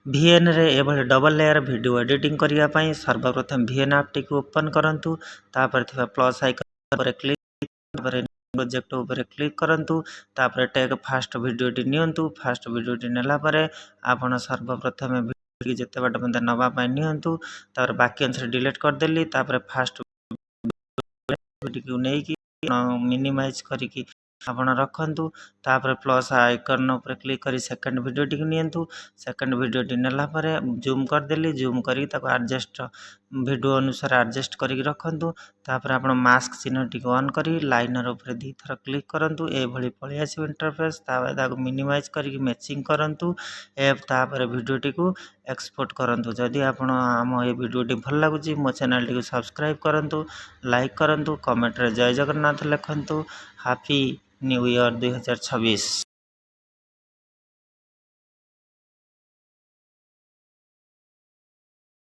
VN रे एभली double layer video editing करिया पई सर्वप्रथम VN ऐप टी ओपन करंतु तापर थिबा प्लस आइकन पर क्लिक तापर प्रोजेक्ट ऊपर क्लिक करंतु तापर टेक फास्ट वीडियो टी नियंतु फास्ट वीडियो टी नेला परे आपण सर्वप्रथम वीडियो जते बाट मते नवा पई नियंतु तापर बाकी अंश डिलीट कर देली तापर फास्ट वीडियो नै कि मिनिमाइज करिकी आपण रखंतु तापर प्लस आइकन ऊपर क्लिक करी सेकंड वीडियो टी नियंतु सेकंड वीडियो टी नेला परे जूम कर देली जूम करी ताको एडजस्ट वीडियो अनुसार एडजस्ट करी रखंतु तापर आपण मास्क चिन्ह टी ऑन करी लाइनर ऊपर दी थर क्लिक करंतु ए भली पळि आसी इंटरफेस तापर ताको मिनिमाइज करी मैचिंग करंतु ए तापर वीडियो टी को एक्सपोर्ट करंतु जदि आपण हम ए वीडियो टी भल लागुची मो चैनल टी को सब्सक्राइब करंतु लाइक करंतु कमेंट रे जय जगन्नाथ लिखंतु हैप्पी न्यू ईयर 2026।